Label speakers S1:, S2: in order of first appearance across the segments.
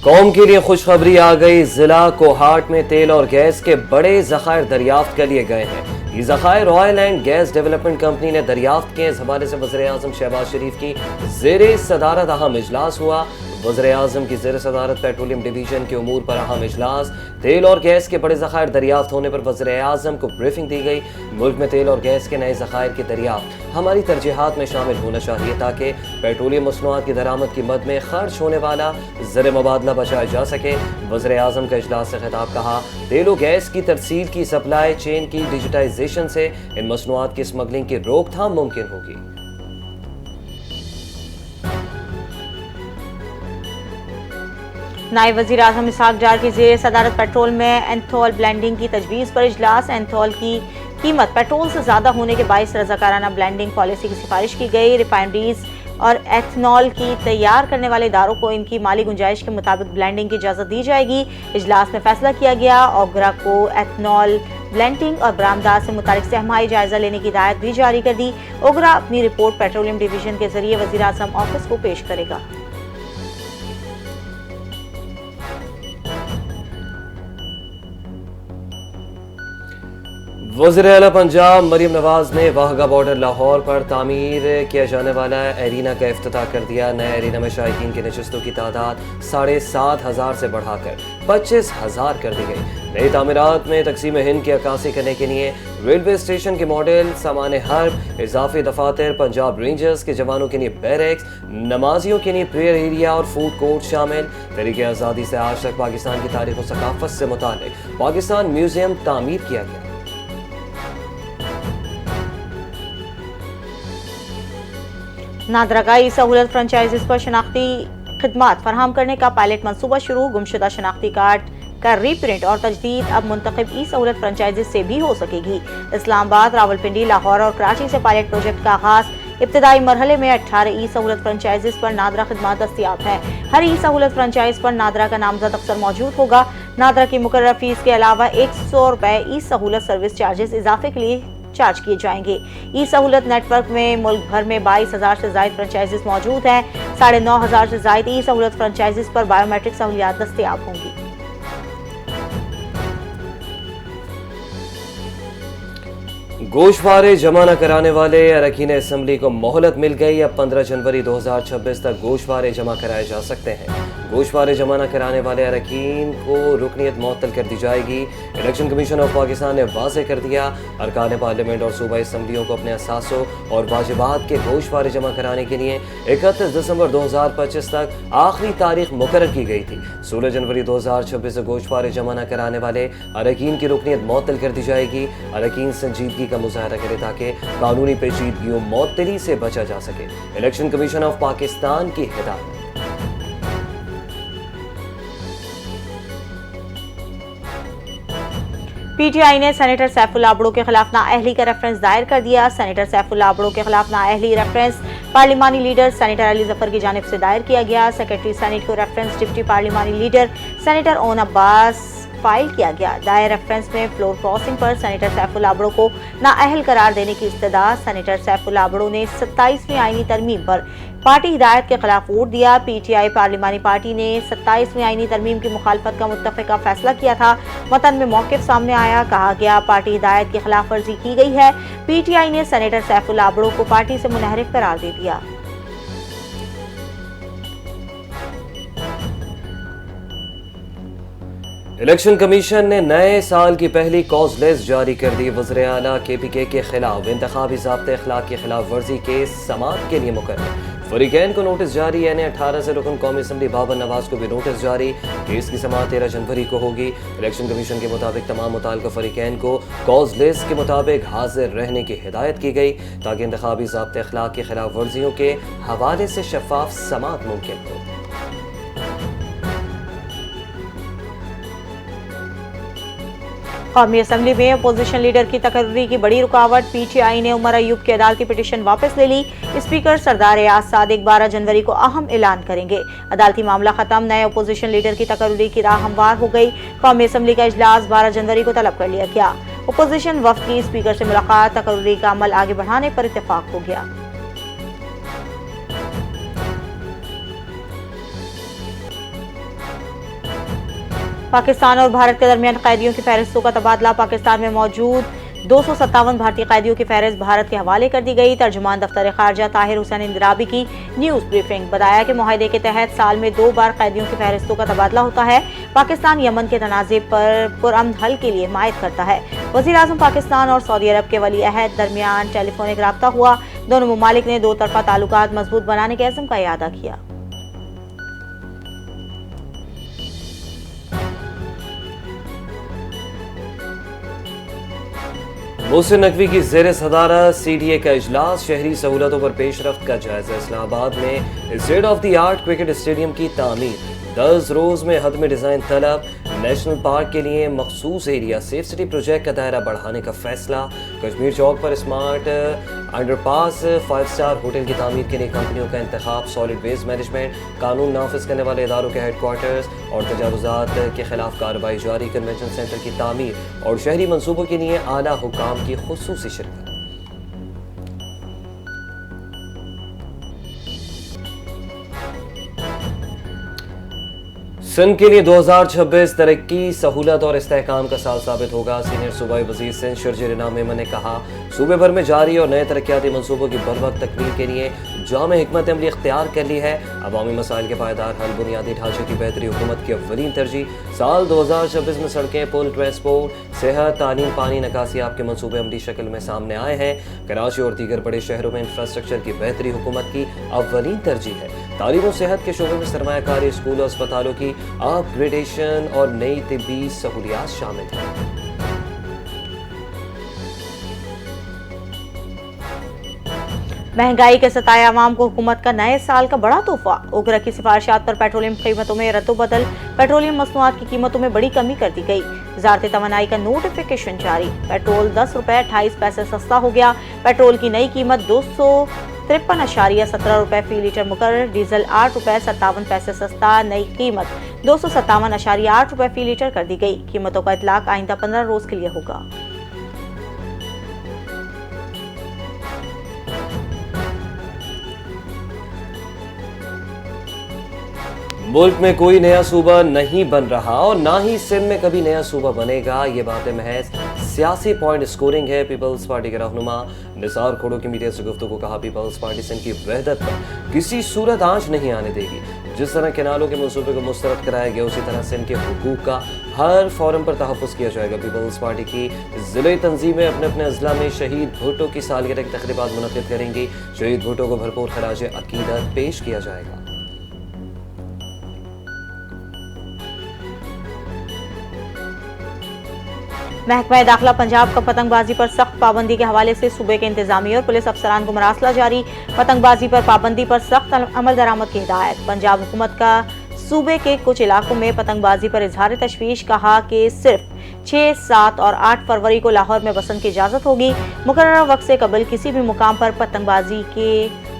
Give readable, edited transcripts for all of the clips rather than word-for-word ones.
S1: कौम के लिए खुशखबरी आ गई। जिला कोहाट में तेल और गैस के बड़े जखायर दरियाफ्त कर लिए गए हैं। ये Zakhair oil and gas development company ने दरियाफ्त किए। इस हवाले से वज़ीर आज़म शहबाज शरीफ की ज़ेर सदारत अहम इजलास हुआ। वज़ीर आज़म की ज़ेर सदारत पेट्रोलियम डिवीजन के उमूर पर अहम इजलास। तेल और गैस के बड़े ज़खायर दरियाफ्त होने पर वज़ीर आज़म को ब्रीफिंग दी गई। मुल्क में तेल और गैस के नए ज़खायर की दरियाफ्त हमारी तरजीहात में शामिल होना चाहिए ताकि पेट्रोलियम मसनूआत की दरामद की मद में खर्च होने वाला ज़र मुबादला बचाया जा सके। वज़ीर आज़म का इजलास से खिताब कहा, तेल और गैस की तरसील की सप्लाई चेन की डिजिटाइजेशन से इन मसनूआत की स्मगलिंग की रोकथाम मुमकिन होगी।
S2: नायब वज़ीर आज़म इसहाक डार की ज़ेर सदारत पेट्रोल में एंथोल ब्लेंडिंग की तजवीज़ पर इजलास। एंथोल की कीमत पेट्रोल से ज़्यादा होने के बायस रज़ाकाराना ब्लेंडिंग पॉलिसी की सिफारिश की गई। रिफाइनरीज और एथनॉल की तैयार करने वाले इदारों को इनकी माली गुंजाइश के मुताबिक ब्लेंडिंग की इजाज़त दी जाएगी। इजलास में फैसला किया गया। ओगरा को एथनॉल ब्लेंडिंग और बरामदात से मुतालिक सहमाई जायजा लेने की हिदायत भी जारी कर दी। ओगरा अपनी रिपोर्ट पेट्रोलियम डिवीजन के जरिए वज़ीर आज़म ऑफिस को पेश करेगा।
S1: वज़ीर आला पंजाब मरीम नवाज ने वाहगा बॉर्डर लाहौर पर तामीर किया जाने वाला एरिना का इफ्तिताह कर दिया। नए एरिना में शायकीन की नशस्तों की तादाद 7,500 से बढ़ाकर 25,000 कर दी गई। नई तामीरात में तकसीम हिंद की अक्कासी करने के लिए रेलवे स्टेशन के मॉडल, सामान हर्ब, इजाफी दफातर, पंजाब रेंजर्स के जवानों के लिए बैरक्स, नमाजियों के लिए प्रेयर एरिया और फूड कोर्ट शामिल। तहरीक आज़ादी से आज तक पाकिस्तान की तारीख और सकाफत से मुताल्लिक पाकिस्तान म्यूजियम तामीर किया गया।
S2: नादरा का ई सहूलत फ्रेंचाइजीज पर शनाख्ती खिदमात फराहम करने का पायलट मनसूबा शुरू। गुमशुदा शनाख्ती कार्ड का रीप्रिंट और तजदीद अब मुंतखब ई सहूलत फ्रेंचाइजीज से भी हो सकेगी। इस्लामाबाद, रावलपिंडी, लाहौर और कराची से पायलट प्रोजेक्ट का आगाज। इब्तदाई मरहले में 18 ई सहूलत फ्रेंचाइजीज पर नादरा खिदमात दस्तियाब है। हर ई सहूलत फ्रेंचाइज पर नादरा का नामजद अफसर मौजूद होगा। नादरा की मुकर्रर फीस के अलावा 100 रुपए ई सहूलत सर्विस चार्जेस इजाफे के लिए चार्ज किए जाएंगे। ई सहूलत नेटवर्क में मुल्क भर में 22,000 से ज्यादा फ्रेंचाइजीज मौजूद हैं। 9,500 से ज्यादा ई सहूलत फ्रेंचाइजीज पर बायोमेट्रिक सहूलियात दस्तयाब होंगी।
S1: गोशवारे जमा न कराने वाले अरकान असम्बली को मोहलत मिल गई। अब 15 जनवरी 2026 तक गोशवारे जमा कराए जा सकते हैं। गोशवारे जमा न कराने वाले अरकान को रुकनीत मुअत्तल कर दी जाएगी। इलेक्शन कमीशन ऑफ पाकिस्तान ने वाज़ेह कर दिया, अरकान पार्लियामेंट और सूबाई असम्बलियों को अपने असासों और वाजिबात के गोशवारे जमा कराने के लिए 31 दिसंबर 2025 तक आखिरी तारीख मुकर्रर की गई थी। 16 जनवरी 2026 से गोशवारे जमा न कराने वाले अरकान की रुकनीत मुअत्तल कर दी जाएगी। अरकान संजीदगी का मुजाहरा करे ताकि कानूनी पेचीदगियों मुअत्तली से बचा जा सके। इलेक्शन कमीशन ऑफ पाकिस्तान की हिदायत।
S2: पीटीआई ने सेनेटर सैफुल्लाह आबड़ो के खिलाफ नाअहली का रेफरेंस दायर कर दिया। सेनेटर सैफुल्लाह आबड़ो के खिलाफ नाअहली रेफरेंस पार्लिमानी लीडर सेनेटर अली जफर की जानिब से दायर किया गया। सेक्रेटरी सेनेट को रेफरेंस डिप्टी पार्लिमानी leader senator Aun Abbas file किया गया। दायर रेफरेंस में फ्लोर क्रॉसिंग पर सेनेटर सैफुल्लाह आबड़ो को नाअहल करार देने की इस्तदा। सेनेटर सैफुल्लाह आबड़ो ने 27वीं आईनी तरमीम पर पार्टी हिदायत के खिलाफ वोट दिया। पीटीआई पार्लिमानी पार्टी ने 27वीं आईनी तरमीम की मुखालफत का मुत्तफ़िका फैसला किया था। मतन में मौक़िफ़ सामने आया, कहा गया पार्टी हिदायत की खिलाफ वर्जी की गई है। पीटीआई ने सेनेटर सैफुल्लाह आबड़ो को पार्टी से मुनहरिफ करार दे दिया।
S1: इलेक्शन कमीशन ने नए साल की पहली कॉज लिस्ट जारी कर दी। वज़ीर आला KPK के खिलाफ इंतखाबी ज़ाब्ते अखलाक की खिलाफ वर्जी के समाअत के लिए मुकर्रर। फरीकैन को नोटिस जारी। यानी 18 से रुकन कौमी असम्बली बाबर नवाज को भी नोटिस जारी। केस की समाअत 13 जनवरी को होगी। इलेक्शन कमीशन के मुताबिक तमाम मुताल्लिका फरीकैन को कॉज लिस्ट के मुताबिक हाजिर रहने की हिदायत की गई ताकि इंतखाबी ज़ाब्ते अखलाक की खिलाफ वर्जियों के हवाले से शफाफ समाअत मुमकिन हो।
S2: कौमी असम्बली में अपोजिशन लीडर की तकर्री की बड़ी रुकावट। पीटीआई ने उमर अयूब की अदालती पिटीशन वापस ले ली। स्पीकर सरदार एयाज सादिक 12 जनवरी को अहम ऐलान करेंगे। अदालती मामला खत्म। नए अपोजिशन लीडर की तकर्री की राह हमवार हो गई। कौमी असम्बली का इजलास 12 जनवरी को तलब कर लिया गया। अपोजिशन वफ्द की स्पीकर से मुलाकात। तकर्री का अमल आगे बढ़ाने पर इत्तेफाक हो गया। पाकिस्तान और भारत के दरमियान कैदियों की फहरिस्तों का तबादला। पाकिस्तान में मौजूद 257 भारतीय कैदियों की फहरिस्त भारत के हवाले कर दी गई। तर्जुमान दफ्तर खारजा ताहिर हुसैन इंदिराबी की न्यूज ब्रीफिंग। बताया कि मुआहदे के तहत साल में 2 बार कैदियों की फहरिस्तों का तबादला होता है। पाकिस्तान यमन के तनाज़े पर पुरअमन हल के लिए हिमायत करता है। वज़ीर आज़म पाकिस्तान और सऊदी अरब के वली अहद दरमियान टेलीफोनिक राब्ता हुआ। दोनों ममालिक ने 2 तरफ़ा ताल्लुकात मजबूत बनाने के अज़्म का इरादा किया।
S1: मोहसिन नकवी की ज़ेर सदारत CDA का इजलास। शहरी सहूलतों पर पेशरफ्त का जायजा। इस्लामाबाद में state of the art cricket stadium की तामीर। 10 रोज में हद में डिजाइन तलब। नेशनल पार्क के लिए मखसूस एरिया सेफ सिटी प्रोजेक्ट का दायरा बढ़ाने का फैसला। कश्मीर चौक पर स्मार्ट अंडरपास। 5 स्टार होटल की तामीर के लिए कंपनियों का इंतखाब। सॉलिड वेस्ट मैनेजमेंट कानून नाफिज करने वाले इदारों के हेडक्वार्टर्स और तजावुजात के खिलाफ कार्रवाई जारी। कन्वेंशन सेंटर की तामीर और शहरी मनसूबों के लिए आला हुकाम की खुसूसी शिरकत। सिंध के लिए 2026 तरक्की सहूलत और इस्तेहकाम का साल साबित होगा। सीनियर सूबाई वजीर सिंध शर्जील इनाम मेमन ने कहा, सूबे भर में जारी और नए तरक्याती मनसूबों की बरवक्त तकमील के लिए जामे हिकमत अमली इख्तियार कर ली है। अवामी मसाइल के पायदार हल, बुनियादी ढांचे की बेहतरी हुकूमत की अव्वलीन तरजीह। साल 2026 में सड़कें, पुल, ट्रांसपोर्ट, सेहत, तालीम, पानी, नकासियाब के मनसूबे अमली शक्ल में सामने आए हैं। कराची और दीगर बड़े शहरों में इंफ्रास्ट्रक्चर की बेहतरी हुकूमत की अव्वलीन तरजीह है। तालीम और सेहत के शोबे में सरमायाकारी, स्कूल और अस्पतालों की अपग्रेडेशन और नई तिब्बी सहूलियात शामिल हैं।
S2: महंगाई के सताए अवाम को हुकूमत का नए साल का बड़ा तोहफा। ओगरा की सिफारिशात पर पेट्रोलियम कीमतों में रद्दोबदल। पेट्रोलियम मसनूआत की कीमतों में बड़ी कमी कर दी गई। वजारत तवानाई का नोटिफिकेशन जारी। पेट्रोल 10 रुपए 28 पैसे सस्ता हो गया। पेट्रोल की नई कीमत 253.17 रुपए फी लीटर मुकर्रर। डीजल 8 रुपए 57 पैसे सस्ता। नई कीमत 257.8 रुपए फी लीटर कर दी गई। कीमतों का इतलाक आइंदा 15 रोज के लिए होगा।
S1: मुल्क में कोई नया सूबा नहीं बन रहा और ना ही सिंध में कभी नया सूबा बनेगा। ये बातें महज सियासी पॉइंट स्कोरिंग है। पीपल्स पार्टी के रहनुमा निसार खोड़ो की मीडिया से गुफ्तगू को कहा, पीपल्स पार्टी सिंध की वहदत पर किसी सूरत आंच नहीं आने देगी। जिस तरह केनालों के मंसूबे को मुस्तरद कराया गया, उसी तरह सिंध के हुकूक का हर फोरम पर तहफ़्फ़ुज़ किया जाएगा। पीपल्स पार्टी की ज़िले तंजीमें अपने अपने अजला में शहीद भुट्टो की सालगिरह की तक़रीबात मुनक़्क़िद करेंगी। शहीद भुट्टो को भरपूर खराज अक़ीदत पेश किया जाएगा।
S2: महकमा दाखिला पंजाब का पतंगबाजी पर सख्त पाबंदी के हवाले से सूबे के इंतजामिया और पुलिस अफसरान को मरासला जारी। पतंगबाजी पर पाबंदी पर सख्त अमल दरामद की हिदायत। पंजाब हुकूमत का सूबे के कुछ इलाकों में पतंगबाजी पर इजहार तशवीश। कहा कि सिर्फ 6, 7 और 8 फरवरी को लाहौर में वसन की इजाज़त होगी। मुकर्रर वक्त से कबल किसी भी मुकाम पर पतंगबाजी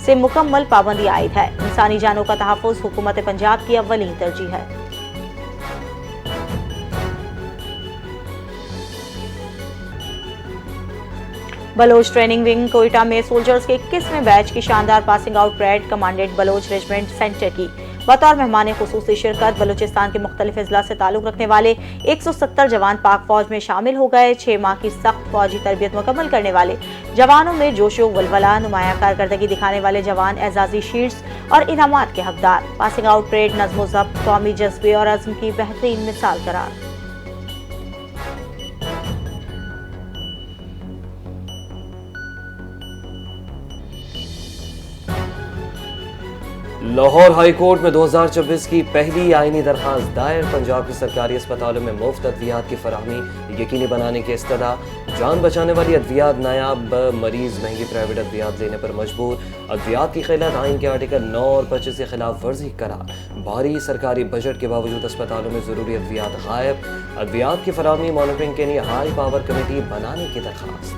S2: से मुकम्मल पाबंदी आयद है। इंसानी जानों का तहफ़्फ़ुज़ हुकूमत पंजाब की अव्वलीन तरजीह है। बलोच ट्रेनिंग विंग कोयटा में सोल्जर्स के 21वें बैच की शानदार passing out parade commanded Baloch regiment centre की बतौर मेहमान खुसूसी शिरकत। बलूचिस्तान के मुख्तलिफ अजला से ताल्लुक रखने वाले 170 जवान पाक फौज में शामिल हो गए। 6 माह की सख्त फौजी तरबियत मुकम्मल करने वाले जवानों में जोशो वलवला, नुमाया कारकर्दगी दिखाने वाले जवान एजाजी शील्ड्स और इनामात के हकदार। पासिंग आउट परेड नज़्म ज़ब्त, कौमी जज्बे और अज़्म की बेहतरीन मिसाल करार।
S1: लाहौर हाई कोर्ट में 2026 की पहली आईनी दरखास्त दायर। पंजाब के सरकारी अस्पतालों में मुफ्त अद्वियात की फराहमी यकीनी बनाने की इस्तदा। जान बचाने वाली अद्वियात नायाब, मरीज महंगी प्राइवेट अद्वियात लेने पर मजबूर। अद्वियात की खिलाफ आइन के आर्टिकल 9 और 25 की खिलाफ वर्जी करार। भारी सरकारी बजट के बावजूद अस्पतालों में जरूरी अद्वियात गायब। अद्वियात की फराहमी मॉनिटरिंग के लिए हाई पावर कमेटी बनाने की दरखास्त।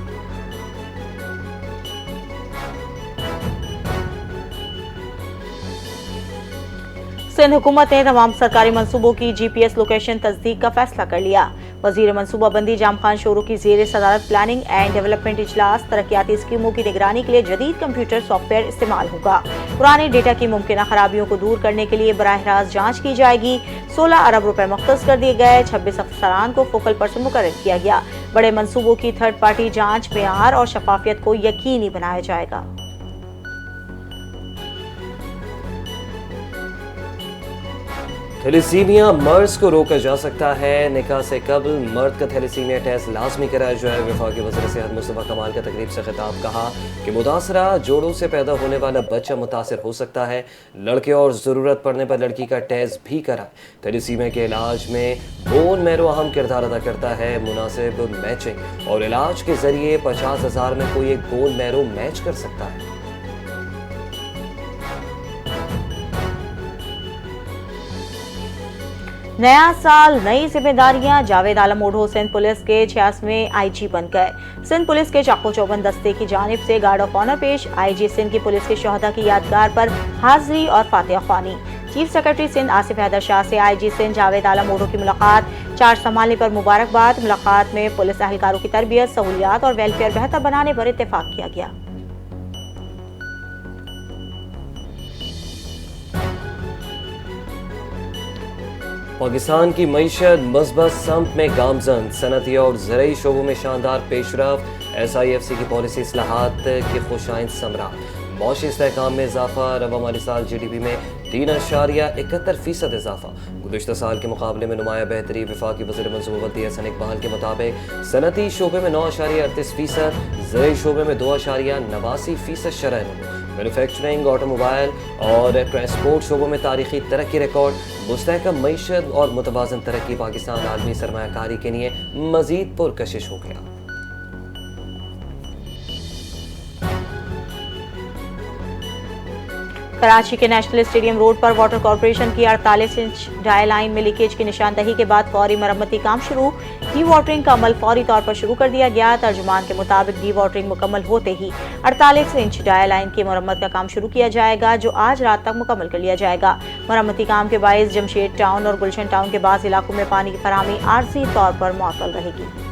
S1: सिंध हुकूमत ने तमाम सरकारी मंसूबों की GPS लोकेशन तस्दीक का फैसला कर लिया।
S2: वजीर मनसूबाबंदी जाम खान शोरू की जेर सदारत प्लानिंग एंड डेवलपमेंट इजलास तरक्याती स्कीमों की निगरानी के लिए जदीद कंप्यूटर सॉफ्टवेयर इस्तेमाल होगा। पुराने डेटा की मुमकिन खराबियों को दूर करने के लिए बराह रास्त जाँच की जाएगी। 16 अरब रुपए मुख्तस कर दिए गए। 26 अफसरान को फोकल पर्सन मुकर्रर किया गया। बड़े मनसूबों की थर्ड पार्टी जाँच, मेयार और शफाफियत को यकीनी बनाया जाएगा।
S1: थैलेसीमिया मर्ज को रोका जा सकता है। निकाह से कबल मर्द का थैलेसीमिया टेस्ट लाजमी कराया जाए। वफाकी वज़ीर सेहत मुस्तफ़ा कमाल का तकरीब से खिताब, कहा कि मुतासरा जोड़ों से पैदा होने वाला बच्चा मुतासर हो सकता है। लड़के और ज़रूरत पड़ने पर लड़की का टेस्ट भी कराएं। थैलेसीमिया के इलाज में बोन मैरो अहम किरदार अदा करता है। मुनासिब मैचिंग और इलाज के जरिए 50,000 में कोई एक बोन मैरो मैच कर सकता है।
S2: नया साल, नई जिम्मेदारियां। जावेद आलम ओढ़ो सिंध पुलिस के 86वें आईजी बन गए। सिंध पुलिस के चाको चौबंद दस्ते की जानिब से गार्ड ऑफ ऑनर पेश। आईजी सिंध की पुलिस के शोहदा की यादगार पर हाजिरी और फातिहा ख्वानी। चीफ सेक्रेटरी सिंध आसिफ हैदर शाह से आईजी सिंध जावेद आलम ओढ़ो की मुलाकात। चार्ज संभालने पर मुबारकबाद। मुलाकात में पुलिस एहलकारों की तरबियत, सहूलियात और वेलफेयर बेहतर बनाने पर इत्तेफाक किया गया।
S1: पाकिस्तान की मईशत मज़बत सम्त में गामजन। सनती और ज़रई शोबों में शानदार पेशरफ। SIFC की पॉलिसी इस्लाहात की खुशाइंद समरात। मौशी इस्तेहकाम में इजाफा। रवा माली साल GDP में 3.71% इजाफा। गुज़िश्ता साल के मुकाबले में नुमाया बेहतरी। वफाकी वज़ीर मनसूबाबंदी हसन इकबाल के मुताबिक सनती शोबे में 9.38%, ज़रई शोबे में 2.89% शरह नमो। मैन्युफैक्चरिंग, ऑटोमोबाइल और ट्रांसपोर्ट शोबों में तारीखी तरक्की रिकॉर्ड। मुस्तहकम मईशत और मुतवाज़न तरक्की पाकिस्तान आलमी सरमायाकारी के लिए मज़ीद पुरकशिश हो गया।
S2: कराची के नेशनल स्टेडियम रोड पर वाटर कॉर्पोरेशन की 48 इंच डायल लाइन में लीकेज की निशानदही के बाद फौरी मरम्मती काम शुरू। डी वाटरिंग का अमल फौरी तौर पर शुरू कर दिया गया। तर्जुमान के मुताबिक डी वाटरिंग मुकम्मल होते ही 48 इंच डायल लाइन की मरम्मत का काम शुरू किया जाएगा, जो आज रात तक मुकम्मल कर लिया जाएगा। मरम्मती काम के बायस जमशेद टाउन और गुलशन टाउन के बाद इलाकों में पानी की फराहमी आर्जी तौर पर मुअत्तल रहेगी।